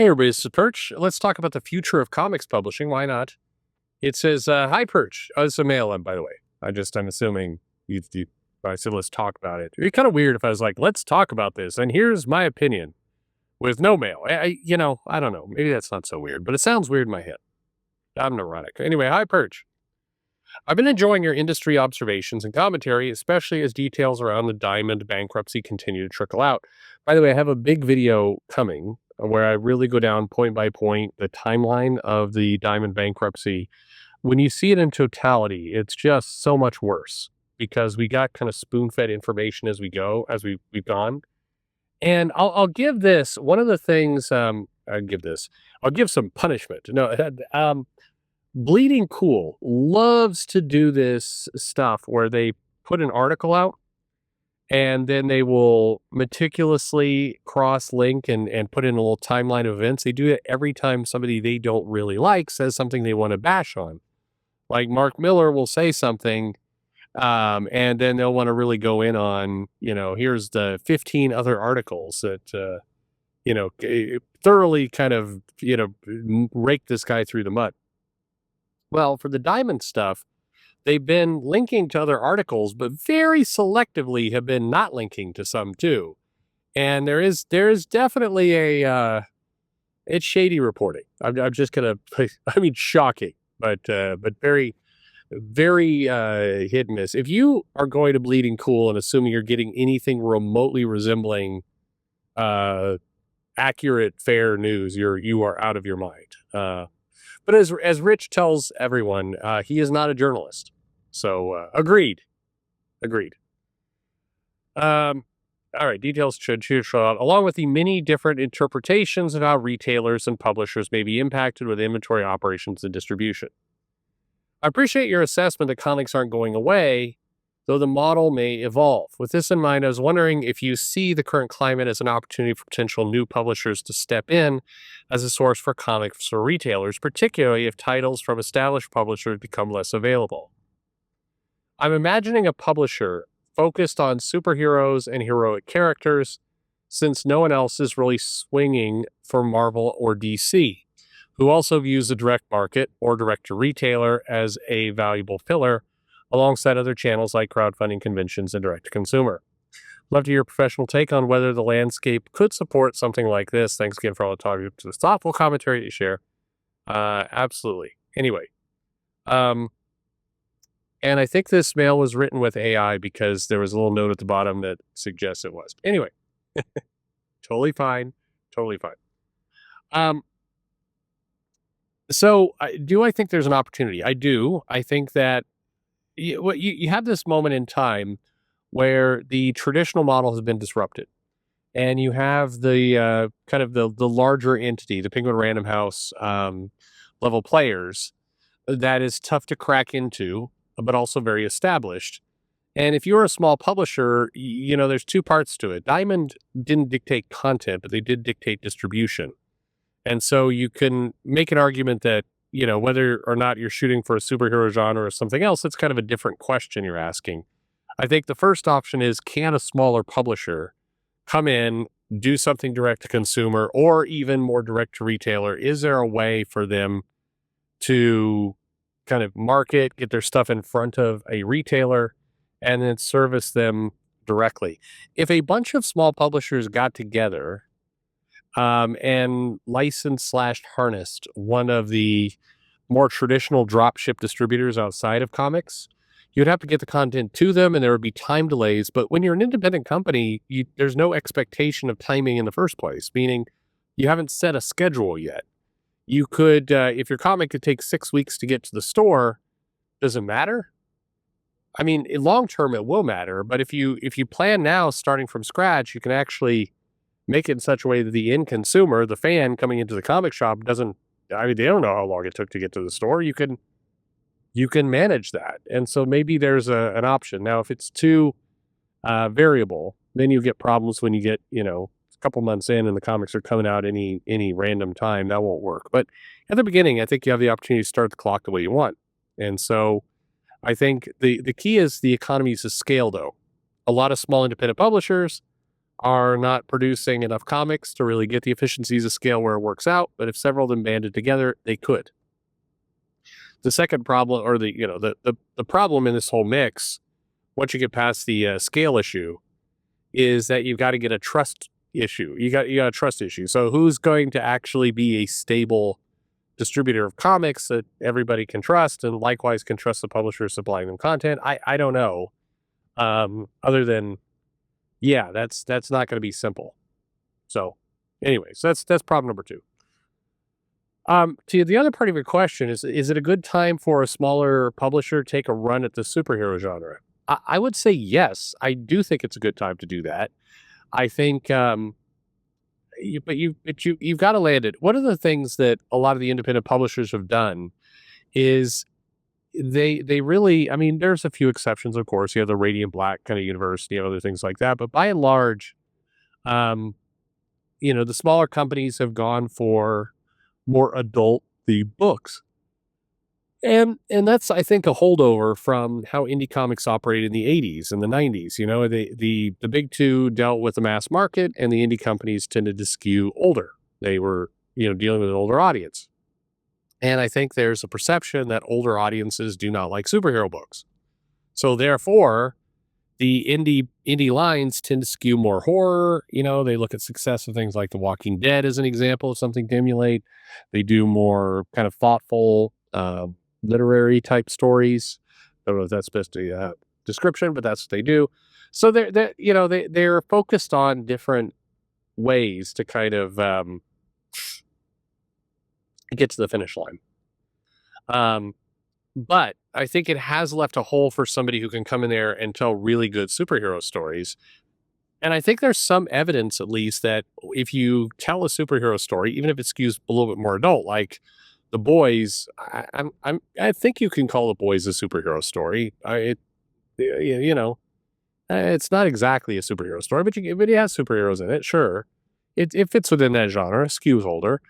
Hey everybody, this is Perch. Let's talk about the future of comics publishing. Why not? It says, "Hi Perch." Oh, it's a mail, by the way. I'm assuming I said let's talk about it. It'd be kind of weird if I was like, "Let's talk about this," and here's my opinion with no mail. I don't know. Maybe that's not so weird, but it sounds weird in my head. I'm neurotic. Anyway, hi Perch. I've been enjoying your industry observations and commentary, especially as details around the Diamond bankruptcy continue to trickle out. By the way, I have a big video coming where I really go down point by point the timeline of the Diamond bankruptcy. When you see it in totality, it's just so much worse because we got kind of spoon-fed information as we go, we've gone. And I'll give this one of the things. I'll give some punishment. No, Bleeding Cool loves to do this stuff where they put an article out and then they will meticulously cross-link and put in a little timeline of events. They do it every time somebody they don't really like says something they want to bash on. Like Mark Miller will say something, and then they'll want to really go in on, here's the 15 other articles that, thoroughly kind of, rake this guy through the mud. Well, for the Diamond stuff, they've been linking to other articles, but very selectively have been not linking to some too. And there is definitely it's shady reporting. I'm just gonna, shocking, but very, very hit and miss. If you are going to Bleeding Cool and assuming you're getting anything remotely resembling accurate, fair news, you are out of your mind. But as Rich tells everyone, he is not a journalist. So agreed. All right, details should show out, along with the many different interpretations of how retailers and publishers may be impacted with inventory operations and distribution. I appreciate your assessment that comics aren't going away, though the model may evolve. With this in mind, I was wondering if you see the current climate as an opportunity for potential new publishers to step in as a source for comics for retailers, particularly if titles from established publishers become less available. I'm imagining a publisher focused on superheroes and heroic characters, since no one else is really swinging for Marvel or DC, who also views the direct market or direct-to-retailer as a valuable filler, alongside other channels like crowdfunding, conventions, and direct-to-consumer. Love to hear your professional take on whether the landscape could support something like this. Thanks again for all the talk to the thoughtful commentary that you share. Absolutely. Anyway, and I think this mail was written with AI because there was a little note at the bottom that suggests it was. Anyway, totally fine. So do I think there's an opportunity? I do. I think that you have this moment in time where the traditional model has been disrupted, and you have the kind of the larger entity, the Penguin Random House level players, that is tough to crack into, but also very established. And if you're a small publisher, there's two parts to it. Diamond didn't dictate content, but they did dictate distribution. And so you can make an argument that, whether or not you're shooting for a superhero genre or something else, it's kind of a different question you're asking. I think the first option is, can a smaller publisher come in, do something direct to consumer or even more direct to retailer? Is there a way for them to kind of market, get their stuff in front of a retailer, and then service them directly? If a bunch of small publishers got together and licensed/harnessed one of the more traditional dropship distributors outside of comics, you'd have to get the content to them and there would be time delays. But when you're an independent company, there's no expectation of timing in the first place, meaning you haven't set a schedule yet. You could, if your comic could take 6 weeks to get to the store, does it matter? I mean, in long term, it will matter. But if you plan now, starting from scratch, you can actually make it in such a way that the end consumer, the fan coming into the comic shop, they don't know how long it took to get to the store. You can manage that. And so maybe there's an option. Now, if it's too variable, then you get problems when you get, a couple months in and the comics are coming out any random time. That won't work. But at the beginning, I think you have the opportunity to start the clock the way you want. And so I think the key is the economies of scale, though. A lot of small independent publishers are not producing enough comics to really get the efficiencies of scale where it works out. But if several of them banded together, they could. The second problem, or the problem in this whole mix, once you get past the scale issue, is that you've got to get a trust issue. You got a trust issue. So who's going to actually be a stable distributor of comics that everybody can trust, and likewise can trust the publisher supplying them content? I don't know. Other than, yeah, that's not going to be simple. So, anyways, that's problem number two. To the other part of your question is it a good time for a smaller publisher to take a run at the superhero genre? I would say yes. I do think it's a good time to do that. I think, you've got to land it. One of the things that a lot of the independent publishers have done is they really, I mean, there's a few exceptions, of course. You have the Radiant Black kind of universe, other things like that. But by and large, um, the smaller companies have gone for more adult themed books. And that's, I think, a holdover from how indie comics operated in the 80s and the 90s. The big two dealt with the mass market, and the indie companies tended to skew older. They were, dealing with an older audience. And I think there's a perception that older audiences do not like superhero books. So therefore, the indie lines tend to skew more horror. They look at success of things like The Walking Dead as an example of something to emulate. They do more kind of thoughtful, literary type stories. I don't know if that's best description, but that's what they do. So they're focused on different ways to kind of get to the finish line. But I think it has left a hole for somebody who can come in there and tell really good superhero stories. And I think there's some evidence, at least, that if you tell a superhero story, even if it skews a little bit more adult, like The Boys, I think you can call The Boys a superhero story. It's not exactly a superhero story, but it has superheroes in it. Sure, it fits within that genre. Skews older.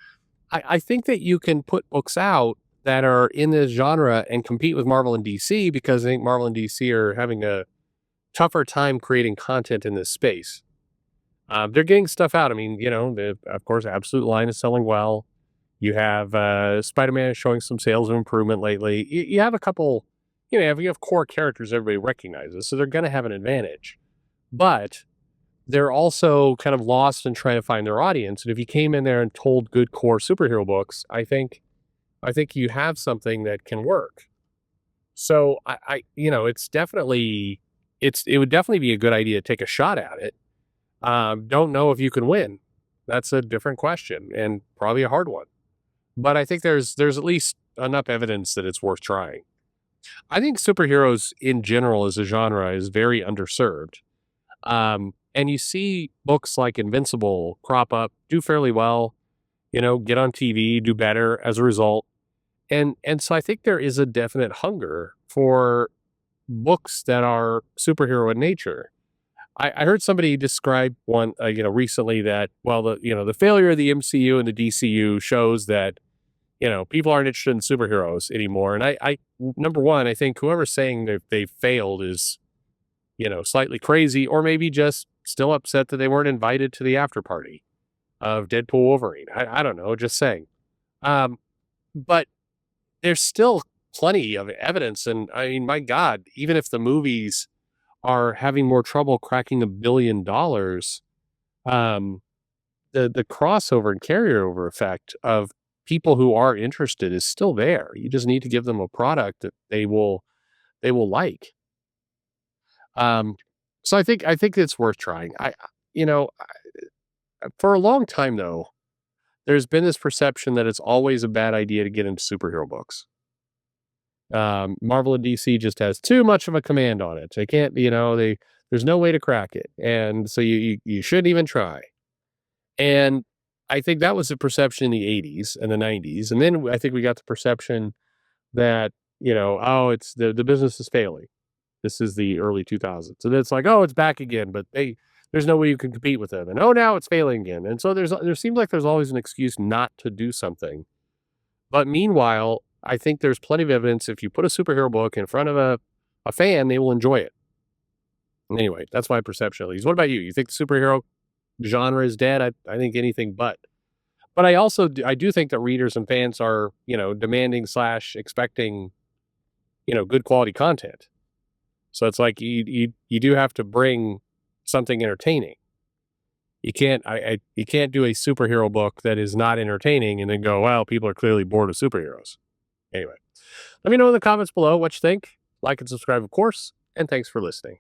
I think that you can put books out that are in this genre and compete with Marvel and DC, because I think Marvel and DC are having a tougher time creating content in this space. They're getting stuff out. I mean, of course, Absolute line is selling well. You have Spider-Man showing some sales improvement lately. You have a couple, you have core characters everybody recognizes, so they're going to have an advantage. But they're also kind of lost in trying to find their audience. And if you came in there and told good core superhero books, I think you have something that can work. So it would definitely be a good idea to take a shot at it. Don't know if you can win. That's a different question, and probably a hard one. But I think there's at least enough evidence that it's worth trying. I think superheroes in general as a genre is very underserved. And you see books like Invincible crop up, do fairly well, get on TV, do better as a result. And so I think there is a definite hunger for books that are superhero in nature. I heard somebody describe one, recently that, well, the failure of the MCU and the DCU shows that, people aren't interested in superheroes anymore. And I number one, I think whoever's saying that they failed is, slightly crazy, or maybe just still upset that they weren't invited to the after party of Deadpool Wolverine. I don't know, just saying. But there's still plenty of evidence. And I mean, my God, even if the movies are having more trouble cracking $1 billion, the crossover and carryover effect of people who are interested is still there. You just need to give them a product that they will like. So I think it's worth trying. For a long time though, there's been this perception that it's always a bad idea to get into superhero books. Marvel and DC just has too much of a command on it. They can't, there's no way to crack it. And so you shouldn't even try. And I think that was the perception in the 80s and the 90s. And then I think we got the perception that, it's the business is failing. This is the early 2000s. So it's like, oh, it's back again, but there's no way you can compete with them. And now it's failing again. And so there seems like there's always an excuse not to do something. But meanwhile, I think there's plenty of evidence if you put a superhero book in front of a fan, they will enjoy it. Anyway, that's my perception at least. What about you? You think the superhero genre is dead. I think anything but. But I do think that readers and fans are, demanding slash expecting, good quality content. So it's like you do have to bring something entertaining. You can't do a superhero book that is not entertaining and then go, well, people are clearly bored of superheroes. Anyway, let me know in the comments below what you think. Like and subscribe, of course, and thanks for listening.